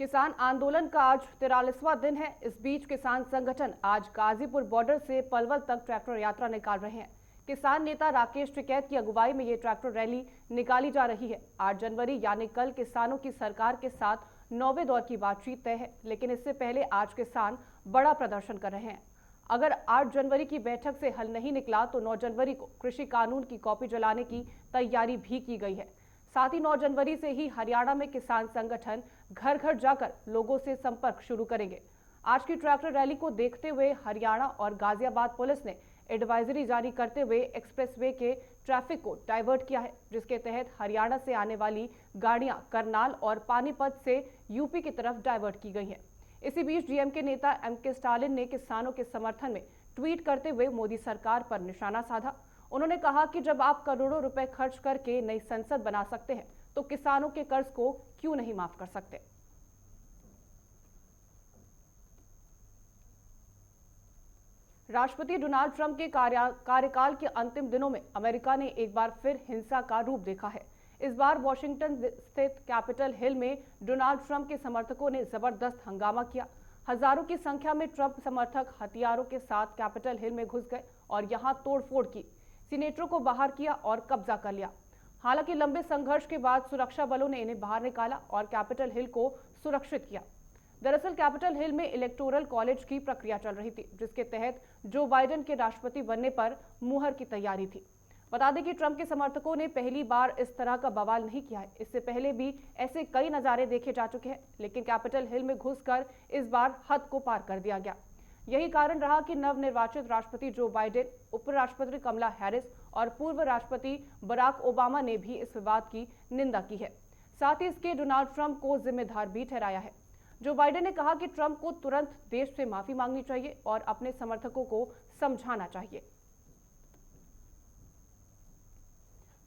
किसान आंदोलन का आज 43वां दिन है। इस बीच किसान संगठन आज गाजीपुर बॉर्डर से पलवल तक ट्रैक्टर यात्रा निकाल रहे हैं। किसान नेता राकेश टिकैत की अगुवाई में ये ट्रैक्टर रैली निकाली जा रही है। 8 जनवरी यानी कल किसानों की सरकार के साथ 9वें दौर की बातचीत तय है, लेकिन इससे पहले आज किसान बड़ा प्रदर्शन कर रहे हैं। अगर 8 जनवरी की बैठक से हल नहीं निकला तो 9 जनवरी को कृषि कानून की कॉपी जलाने की तैयारी भी की गई है। साथ ही 9 जनवरी से ही हरियाणा में किसान संगठन घर घर जाकर लोगों से संपर्क शुरू करेंगे। आज की ट्रैक्टर रैली को देखते हुए हरियाणा और गाजियाबाद पुलिस ने एडवाइजरी जारी करते हुए एक्सप्रेसवे के ट्रैफिक को डाइवर्ट किया है, जिसके तहत हरियाणा से आने वाली गाड़ियां करनाल और पानीपत से यूपी की तरफ डाइवर्ट की गई हैं। इसी बीच डीएमके नेता एमके स्टालिन ने किसानों के समर्थन में ट्वीट करते हुए मोदी सरकार पर निशाना साधा। उन्होंने कहा कि जब आप करोड़ों रुपए खर्च करके नई संसद बना सकते हैं तो किसानों के कर्ज को क्यों नहीं माफ कर सकते। राष्ट्रपति डोनाल्ड ट्रंप के कार्यकाल के अंतिम दिनों में अमेरिका ने एक बार फिर हिंसा का रूप देखा है। इस बार वॉशिंगटन स्थित कैपिटल हिल में डोनाल्ड ट्रंप के समर्थकों ने जबरदस्त हंगामा किया। हजारों की संख्या में ट्रंप समर्थक हथियारों के साथ कैपिटल हिल में घुस गए और यहां तोड़फोड़ की, सीनेटरों को बाहर किया और कब्जा कर लिया। हालांकि लंबे संघर्ष के बाद सुरक्षा बलों ने इन्हें बाहर निकाला और कैपिटल हिल को सुरक्षित किया। दरअसल कैपिटल हिल में इलेक्टोरल कॉलेज की प्रक्रिया चल रही थी, जिसके तहत जो बाइडेन के राष्ट्रपति बनने पर मुहर की तैयारी थी। बता दें कि ट्रंप के समर्थकों ने पहली बार इस तरह का बवाल नहीं किया है। इससे पहले भी ऐसे कई नजारे देखे जा चुके हैं, लेकिन कैपिटल हिल में घुसकर इस बार हद को पार कर दिया गया। यही कारण रहा कि नवनिर्वाचित राष्ट्रपति जो बाइडेन, उपराष्ट्रपति कमला हैरिस और पूर्व राष्ट्रपति बराक ओबामा ने भी इस विवाद की निंदा की है। साथ ही इसके डोनाल्ड ट्रंप को जिम्मेदार भी ठहराया है। जो बाइडेन ने कहा कि ट्रंप को तुरंत देश से माफी मांगनी चाहिए और अपने समर्थकों को समझाना चाहिए।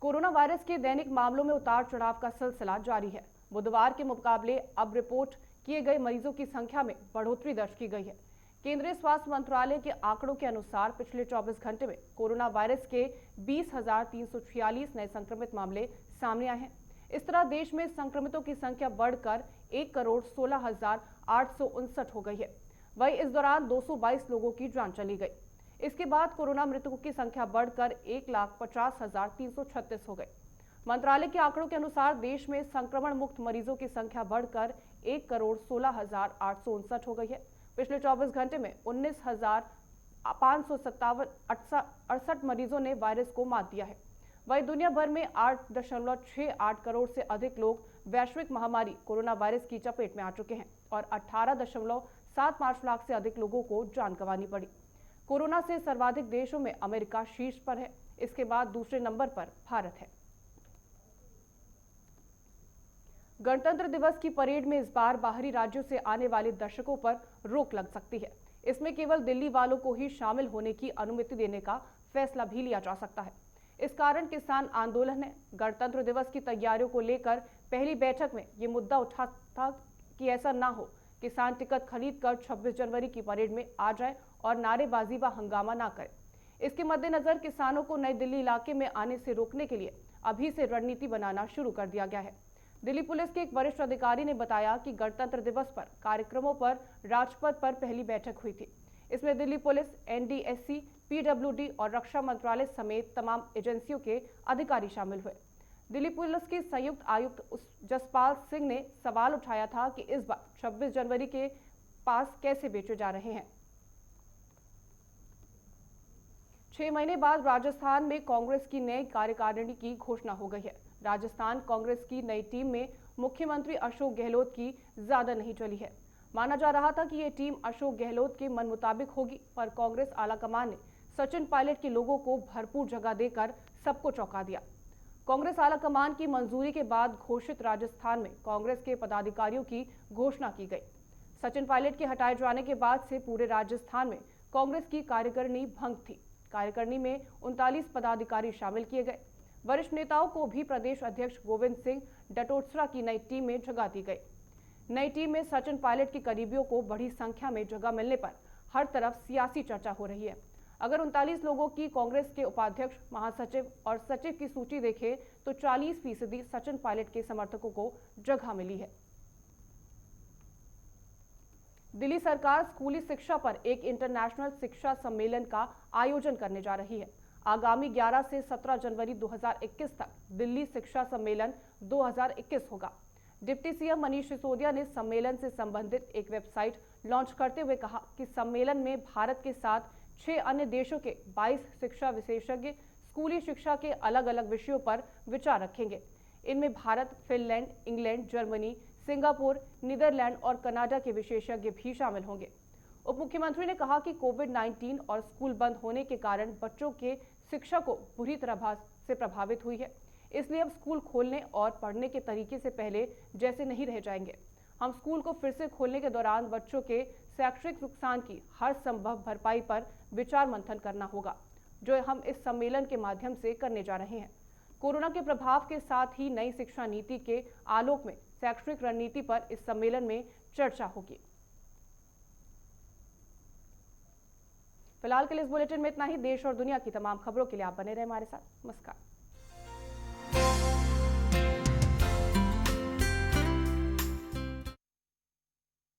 कोरोना वायरस के दैनिक मामलों में उतार चढ़ाव का सिलसिला जारी है। बुधवार के मुकाबले अब रिपोर्ट किए गए मरीजों की संख्या में बढ़ोतरी दर्ज की गई है। केंद्रीय स्वास्थ्य मंत्रालय के आंकड़ों के अनुसार पिछले 24 घंटे में कोरोना वायरस के 20,346 नए संक्रमित मामले सामने आए हैं। इस तरह देश में संक्रमितों की संख्या बढ़कर 1,16,859 हो गई है। वहीं इस दौरान 222 लोगों की जान चली गई। इसके बाद कोरोना मृतकों की संख्या बढ़कर 1,50,336 हो गई। मंत्रालय के आंकड़ों के अनुसार देश में संक्रमण मुक्त मरीजों की संख्या बढ़कर 1,16,859 हो गई है। पिछले 24 घंटे में 19,567 मरीजों ने वायरस को मात दिया है। वहीं दुनिया भर में 8.68 करोड़ से अधिक लोग वैश्विक महामारी कोरोना वायरस की चपेट में आ चुके हैं और 18.75 लाख से अधिक लोगों को जान गंवानी पड़ी। कोरोना से सर्वाधिक देशों में अमेरिका शीर्ष पर है। इसके बाद दूसरे नंबर पर भारत है। गणतंत्र दिवस की परेड में इस बार बाहरी राज्यों से आने वाले दर्शकों पर रोक लग सकती है। इसमें केवल दिल्ली वालों को ही शामिल होने की अनुमति देने का फैसला भी लिया जा सकता है। इस कारण किसान आंदोलन ने गणतंत्र दिवस की तैयारियों को लेकर पहली बैठक में ये मुद्दा उठा था कि ऐसा ना हो, किसान टिकट खरीदकर 26 जनवरी की परेड में आ जाए और नारेबाजी व हंगामा ना करें। इसके मद्देनजर किसानों को नई दिल्ली इलाके में आने से रोकने के लिए अभी से रणनीति बनाना शुरू कर दिया गया है। दिल्ली पुलिस के एक वरिष्ठ अधिकारी ने बताया कि गणतंत्र दिवस पर कार्यक्रमों पर राजपथ पर पहली बैठक हुई थी। इसमें दिल्ली पुलिस, एनडीएससी, पीडब्ल्यूडी और रक्षा मंत्रालय समेत तमाम एजेंसियों के अधिकारी शामिल हुए। दिल्ली पुलिस के संयुक्त आयुक्त जसपाल सिंह ने सवाल उठाया था कि इस बार 26 जनवरी के पास कैसे बेचे जा रहे हैं। 6 महीने बाद राजस्थान में कांग्रेस की नई कार्यकारिणी की घोषणा हो गई है। राजस्थान कांग्रेस की नई टीम में मुख्यमंत्री अशोक गहलोत की ज्यादा नहीं चली है। माना जा रहा था कि ये टीम अशोक गहलोत के मन मुताबिक होगी, पर कांग्रेस आलाकमान ने सचिन पायलट के लोगों को भरपूर जगह देकर सबको चौंका दिया। कांग्रेस आलाकमान की मंजूरी के बाद घोषित राजस्थान में कांग्रेस के पदाधिकारियों की घोषणा की गई। सचिन पायलट के हटाए जाने के बाद से पूरे राजस्थान में कांग्रेस की कार्यकारिणी भंग थी। कार्यकारिणी में 39 पदाधिकारी शामिल किए गए। वरिष्ठ नेताओं को भी प्रदेश अध्यक्ष गोविंद सिंह डटोत्सरा की नई टीम में जगह दी गई। नई टीम में सचिन पायलट के करीबियों को बड़ी संख्या में जगह मिलने पर हर तरफ सियासी चर्चा हो रही है। अगर 39 लोगों की कांग्रेस के उपाध्यक्ष, महासचिव और सचिव की सूची देखें तो 40% सचिन पायलट के समर्थकों को जगह मिली है। दिल्ली सरकार स्कूली शिक्षा पर एक इंटरनेशनल शिक्षा सम्मेलन का आयोजन करने जा रही है। आगामी 11 से 17 जनवरी 2021 तक दिल्ली शिक्षा सम्मेलन 2021 होगा। डिप्टी सीएम मनीष सिसोदिया ने सम्मेलन से संबंधित एक वेबसाइट लॉन्च करते हुए कहा कि सम्मेलन में भारत के साथ 6 अन्य देशों के 22 शिक्षा विशेषज्ञ स्कूली शिक्षा के अलग अलग विषयों पर विचार रखेंगे। इनमें Bharat, Finland, England, Germany, Singapore, Netherland और कनाडा के विशेषज्ञ भी शामिल होंगे। उप मुख्यमंत्री ने कहा कि कोविड-19 और स्कूल बंद होने के कारण बच्चों के शिक्षा को बुरी तरह से प्रभावित हुई है, इसलिए अब स्कूल खोलने और पढ़ने के तरीके से पहले जैसे नहीं रह जाएंगे। हम स्कूल को फिर से खोलने के दौरान बच्चों के शैक्षिक नुकसान की हर संभव भरपाई पर विचार मंथन करना होगा, जो हम इस सम्मेलन के माध्यम से करने जा रहे हैं। कोरोना के प्रभाव के साथ ही नई शिक्षा नीति के आलोक में शैक्षणिक रणनीति पर इस सम्मेलन में चर्चा होगी। फिलहाल के लिए इस बुलेटिन में इतना ही। देश और दुनिया की तमाम खबरों के लिए आप बने रहे हमारे साथ। नमस्कार।